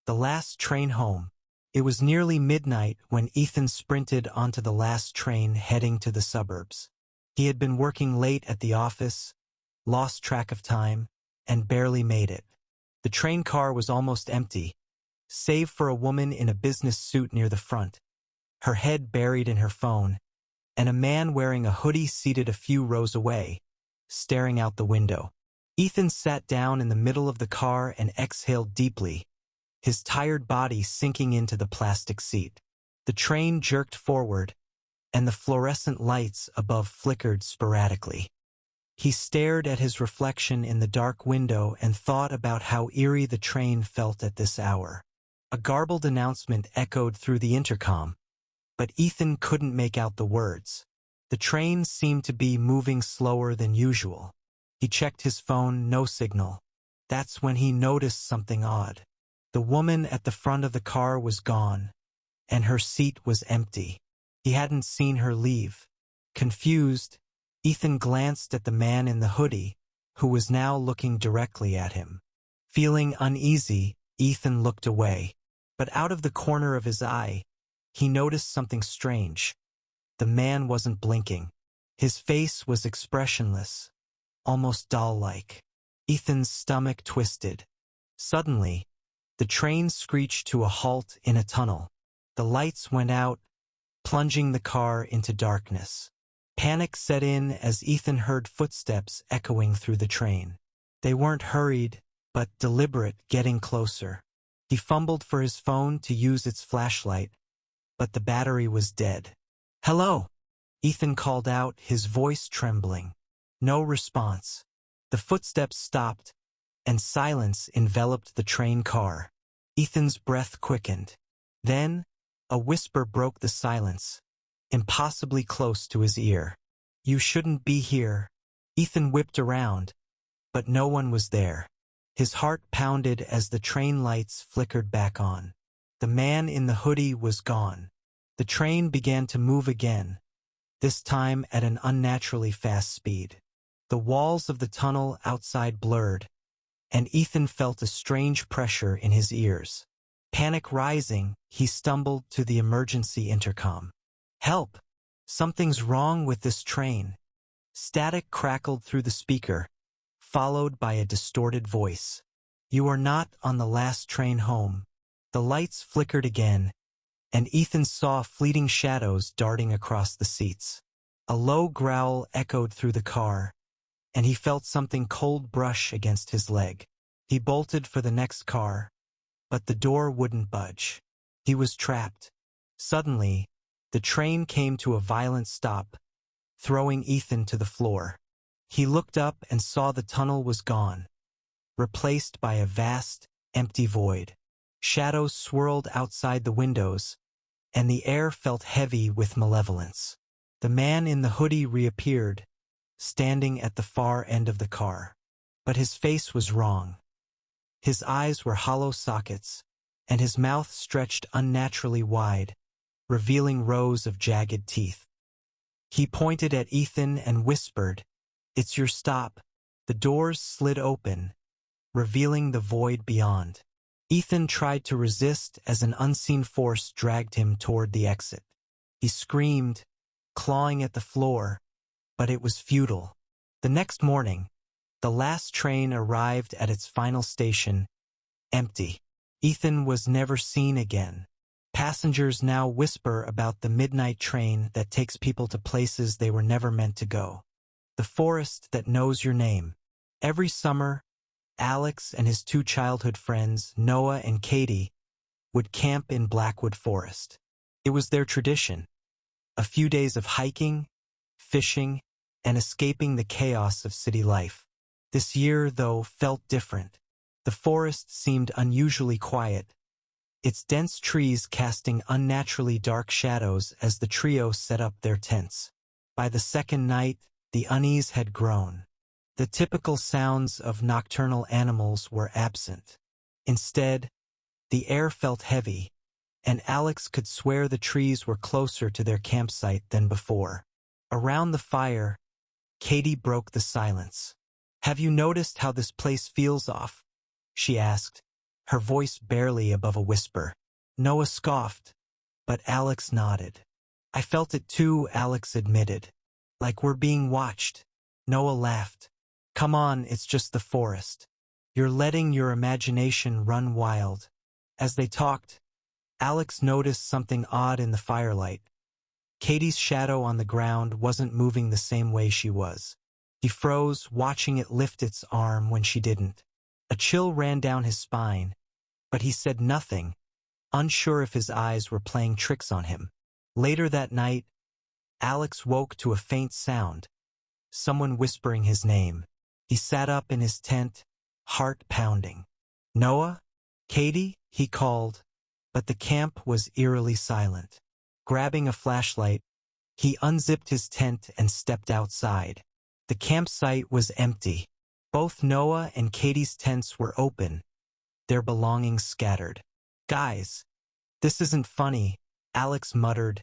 The last train home. It was nearly midnight when Ethan sprinted onto the last train heading to the suburbs. He had been working late at the office, lost track of time, and barely made it. The train car was almost empty, save for a woman in a business suit near the front, her head buried in her phone, and a man wearing a hoodie seated a few rows away, staring out the window. Ethan sat down in the middle of the car and exhaled deeply, his tired body sinking into the plastic seat. The train jerked forward, and the fluorescent lights above flickered sporadically. He stared at his reflection in the dark window and thought about how eerie the train felt at this hour. A garbled announcement echoed through the intercom, but Ethan couldn't make out the words. The train seemed to be moving slower than usual. He checked his phone, no signal. That's when he noticed something odd. The woman at the front of the car was gone, and her seat was empty. He hadn't seen her leave. Confused, Ethan glanced at the man in the hoodie, who was now looking directly at him. Feeling uneasy, Ethan looked away. But out of the corner of his eye, he noticed something strange. The man wasn't blinking. His face was expressionless, almost doll-like. Ethan's stomach twisted. Suddenly, the train screeched to a halt in a tunnel. The lights went out, plunging the car into darkness. Panic set in as Ethan heard footsteps echoing through the train. They weren't hurried, but deliberate, getting closer. He fumbled for his phone to use its flashlight, but the battery was dead. "Hello?" Ethan called out, his voice trembling. No response. The footsteps stopped, and silence enveloped the train car. Ethan's breath quickened. Then, a whisper broke the silence, impossibly close to his ear. "You shouldn't be here." Ethan whipped around, but no one was there. His heart pounded as the train lights flickered back on. The man in the hoodie was gone. The train began to move again, this time at an unnaturally fast speed. The walls of the tunnel outside blurred, and Ethan felt a strange pressure in his ears. Panic rising, he stumbled to the emergency intercom. "Help! Something's wrong with this train." Static crackled through the speaker, followed by a distorted voice. "You are not on the last train home." The lights flickered again, and Ethan saw fleeting shadows darting across the seats. A low growl echoed through the car, and he felt something cold brush against his leg. He bolted for the next car, but the door wouldn't budge. He was trapped. Suddenly, the train came to a violent stop, throwing Ethan to the floor. He looked up and saw the tunnel was gone, replaced by a vast, empty void. Shadows swirled outside the windows, and the air felt heavy with malevolence. The man in the hoodie reappeared, standing at the far end of the car. But his face was wrong. His eyes were hollow sockets, and his mouth stretched unnaturally wide, revealing rows of jagged teeth. He pointed at Ethan and whispered, "It's your stop." The doors slid open, revealing the void beyond. Ethan tried to resist as an unseen force dragged him toward the exit. He screamed, clawing at the floor, but it was futile. The next morning, the last train arrived at its final station, empty. Ethan was never seen again. Passengers now whisper about the midnight train that takes people to places they were never meant to go. The forest that knows your name. Every summer, Alex and his two childhood friends, Noah and Katie, would camp in Blackwood Forest. It was their tradition. A few days of hiking, fishing, and escaping the chaos of city life. This year, though, felt different. The forest seemed unusually quiet, its dense trees casting unnaturally dark shadows as the trio set up their tents. By the second night, the unease had grown. The typical sounds of nocturnal animals were absent. Instead, the air felt heavy, and Alex could swear the trees were closer to their campsite than before. Around the fire, Katie broke the silence. "Have you noticed how this place feels off?" she asked, her voice barely above a whisper. Noah scoffed, but Alex nodded. I felt it too, Alex admitted. Like we're being watched. Noah laughed. Come on, it's just the forest. You're letting your imagination run wild. As they talked, Alex noticed something odd in the firelight. Katie's shadow on the ground wasn't moving the same way she was. He froze, watching it lift its arm when she didn't. A chill ran down his spine, but he said nothing, unsure if his eyes were playing tricks on him. Later that night, Alex woke to a faint sound, someone whispering his name. He sat up in his tent, heart pounding. Noah? Katie? He called, but the camp was eerily silent. Grabbing a flashlight, he unzipped his tent and stepped outside. The campsite was empty. Both Noah and Katie's tents were open, their belongings scattered. Guys, this isn't funny, Alex muttered,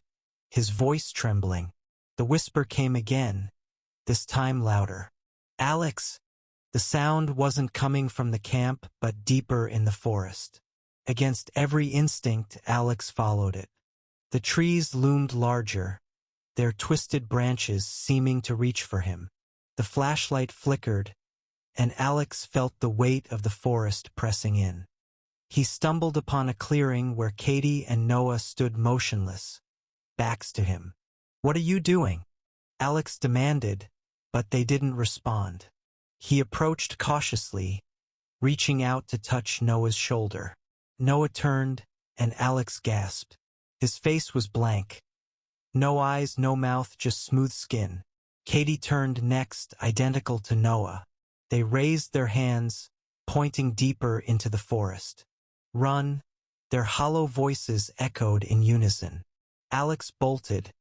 his voice trembling. The whisper came again, this time louder. Alex! The sound wasn't coming from the camp, but deeper in the forest. Against every instinct, Alex followed it. The trees loomed larger, their twisted branches seeming to reach for him. The flashlight flickered, and Alex felt the weight of the forest pressing in. He stumbled upon a clearing where Katie and Noah stood motionless, backs to him. What are you doing? Alex demanded, but they didn't respond. He approached cautiously, reaching out to touch Noah's shoulder. Noah turned, and Alex gasped. His face was blank. No eyes, no mouth, just smooth skin. Katie turned next, identical to Noah. They raised their hands, pointing deeper into the forest. Run! Their hollow voices echoed in unison. Alex bolted,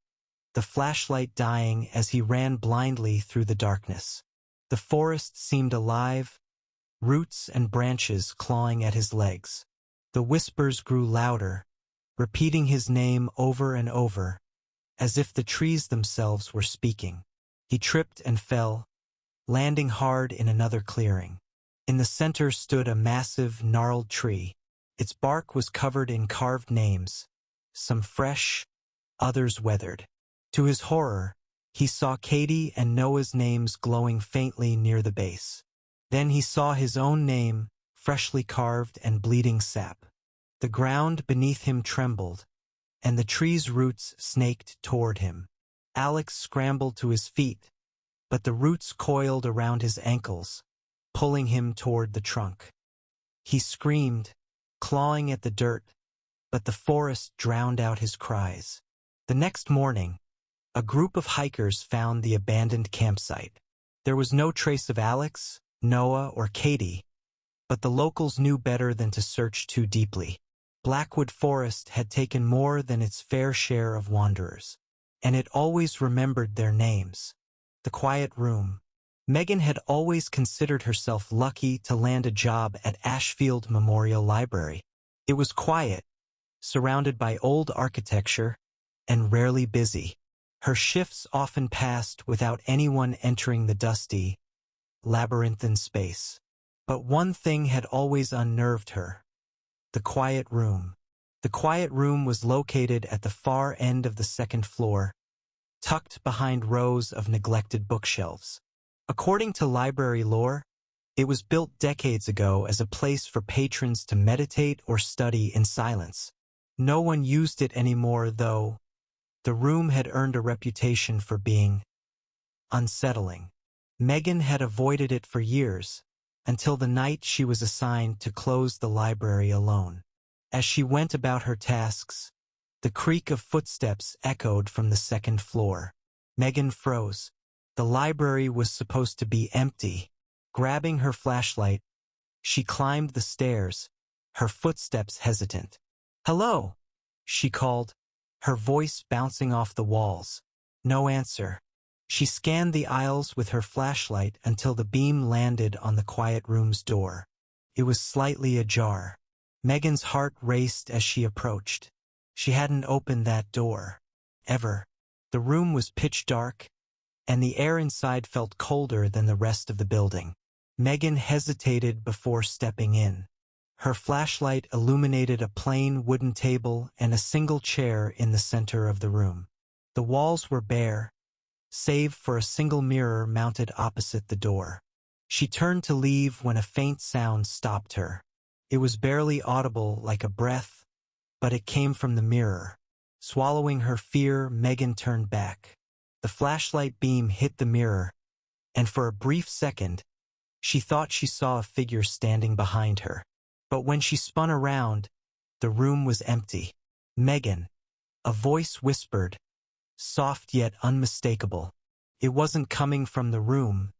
the flashlight dying as he ran blindly through the darkness. The forest seemed alive, roots and branches clawing at his legs. The whispers grew louder, repeating his name over and over, as if the trees themselves were speaking. He tripped and fell, landing hard in another clearing. In the center stood a massive, gnarled tree. Its bark was covered in carved names, some fresh, others weathered. To his horror, he saw Katie and Noah's names glowing faintly near the base. Then he saw his own name, freshly carved and bleeding sap. The ground beneath him trembled, and the tree's roots snaked toward him. Alex scrambled to his feet, but the roots coiled around his ankles, pulling him toward the trunk. He screamed, clawing at the dirt, but the forest drowned out his cries. The next morning, a group of hikers found the abandoned campsite. There was no trace of Alex, Noah, or Katie, but the locals knew better than to search too deeply. Blackwood Forest had taken more than its fair share of wanderers, and it always remembered their names. The quiet room. Megan had always considered herself lucky to land a job at Ashfield Memorial Library. It was quiet, surrounded by old architecture, and rarely busy. Her shifts often passed without anyone entering the dusty, labyrinthine space. But one thing had always unnerved her. The quiet room. The quiet room was located at the far end of the second floor, tucked behind rows of neglected bookshelves. According to library lore, it was built decades ago as a place for patrons to meditate or study in silence. No one used it anymore, though. The room had earned a reputation for being unsettling. Megan had avoided it for years, until the night she was assigned to close the library alone. As she went about her tasks, the creak of footsteps echoed from the second floor. Megan froze. The library was supposed to be empty. Grabbing her flashlight, she climbed the stairs, her footsteps hesitant. "Hello," she called, her voice bouncing off the walls. No answer. She scanned the aisles with her flashlight until the beam landed on the quiet room's door. It was slightly ajar. Megan's heart raced as she approached. She hadn't opened that door. Ever. The room was pitch dark, and the air inside felt colder than the rest of the building. Megan hesitated before stepping in. Her flashlight illuminated a plain wooden table and a single chair in the center of the room. The walls were bare, save for a single mirror mounted opposite the door. She turned to leave when a faint sound stopped her. It was barely audible, like a breath, but it came from the mirror. Swallowing her fear, Megan turned back. The flashlight beam hit the mirror, and for a brief second, she thought she saw a figure standing behind her. But when she spun around, the room was empty. "Megan," a voice whispered, soft yet unmistakable. It wasn't coming from the room.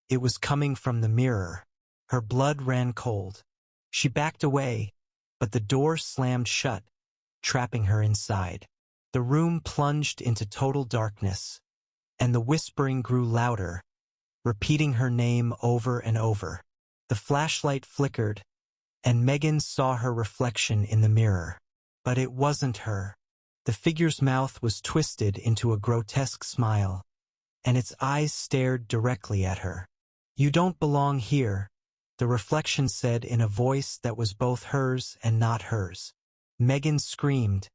It was coming from the mirror. Her blood ran cold. She backed away, but the door slammed shut, trapping her inside. The room plunged into total darkness, and the whispering grew louder, repeating her name over and over. The flashlight flickered, and Megan saw her reflection in the mirror. But it wasn't her. The figure's mouth was twisted into a grotesque smile, and its eyes stared directly at her. "You don't belong here," the reflection said in a voice that was both hers and not hers. Megan screamed,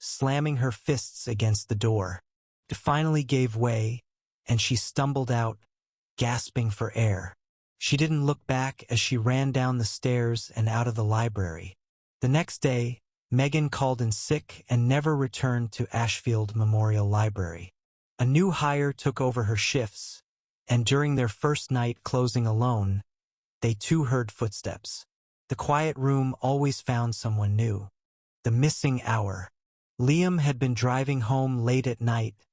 slamming her fists against the door. It finally gave way, and she stumbled out, gasping for air. She didn't look back as she ran down the stairs and out of the library. The next day, Megan called in sick and never returned to Ashfield Memorial Library. A new hire took over her shifts, and during their first night closing alone, they too heard footsteps. The quiet room always found someone new. The missing hour. Liam had been driving home late at night,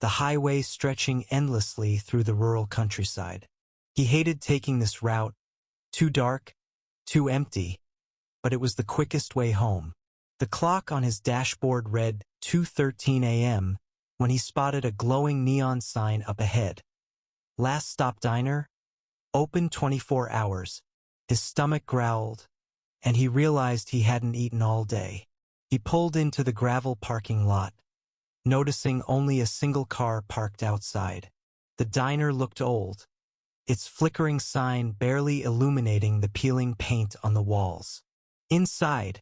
the highway stretching endlessly through the rural countryside. He hated taking this route, too dark, too empty, but it was the quickest way home. The clock on his dashboard read 2:13 a.m. when he spotted a glowing neon sign up ahead. "Last Stop Diner? Open 24 hours. His stomach growled, and he realized he hadn't eaten all day. He pulled into the gravel parking lot, noticing only a single car parked outside. The diner looked old, its flickering sign barely illuminating the peeling paint on the walls. Inside,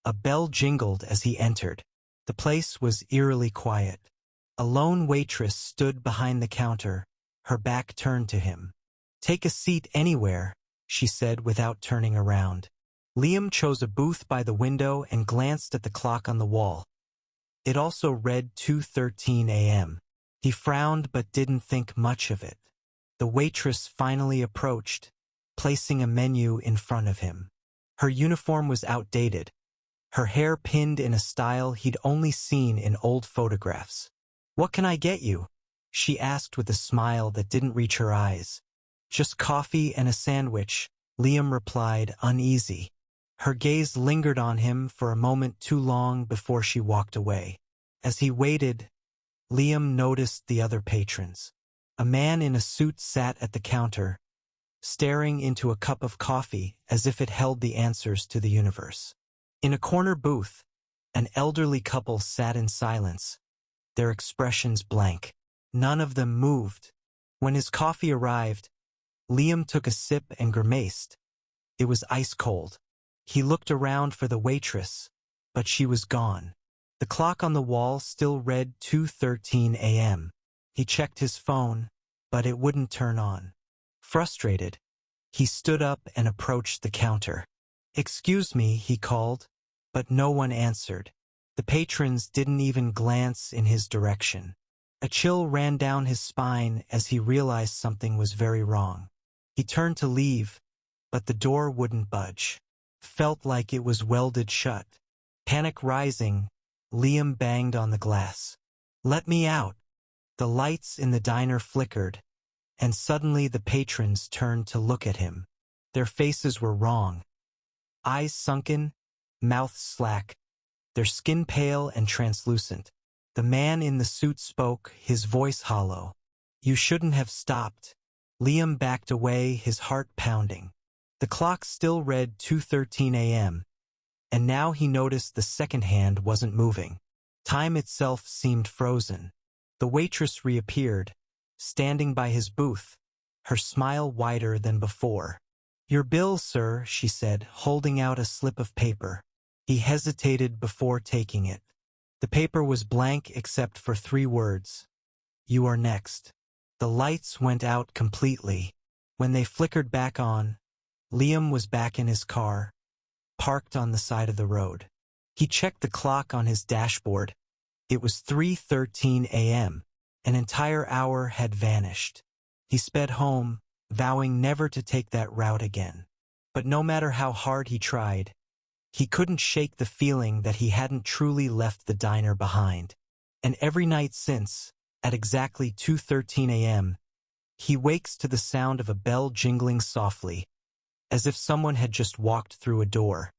a bell jingled as he entered. The place was eerily quiet. A lone waitress stood behind the counter, her back turned to him. "Take a seat anywhere," she said without turning around. Liam chose a booth by the window and glanced at the clock on the wall. It also read 2:13 a.m. He frowned but didn't think much of it. The waitress finally approached, placing a menu in front of him. Her uniform was outdated, her hair pinned in a style he'd only seen in old photographs. "What can I get you?" she asked with a smile that didn't reach her eyes. "Just coffee and a sandwich," Liam replied, uneasy. Her gaze lingered on him for a moment too long before she walked away. As he waited, Liam noticed the other patrons. A man in a suit sat at the counter, staring into a cup of coffee as if it held the answers to the universe. In a corner booth, an elderly couple sat in silence, their expressions blank. None of them moved. When his coffee arrived, Liam took a sip and grimaced. It was ice cold. He looked around for the waitress, but she was gone. The clock on the wall still read 2:13 a.m. He checked his phone, but it wouldn't turn on. Frustrated, he stood up and approached the counter. "Excuse me," he called, but no one answered. The patrons didn't even glance in his direction. A chill ran down his spine as he realized something was very wrong. He turned to leave, but the door wouldn't budge. Felt like it was welded shut. Panic rising, Liam banged on the glass. "Let me out." The lights in the diner flickered, and suddenly the patrons turned to look at him. Their faces were wrong. Eyes sunken, mouths slack, their skin pale and translucent. The man in the suit spoke, his voice hollow. "You shouldn't have stopped." Liam backed away, his heart pounding. The clock still read 2:13 a.m., and now he noticed the second hand wasn't moving. Time itself seemed frozen. The waitress reappeared, standing by his booth, her smile wider than before. "Your bill, sir," she said, holding out a slip of paper. He hesitated before taking it. The paper was blank except for 3 words. "You are next." The lights went out completely. When they flickered back on, Liam was back in his car, parked on the side of the road. He checked the clock on his dashboard. It was 3:13 a.m. An entire hour had vanished. He sped home, vowing never to take that route again. But no matter how hard he tried, he couldn't shake the feeling that he hadn't truly left the diner behind. And every night since, at exactly 2:13 a.m., he wakes to the sound of a bell jingling softly, as if someone had just walked through a door.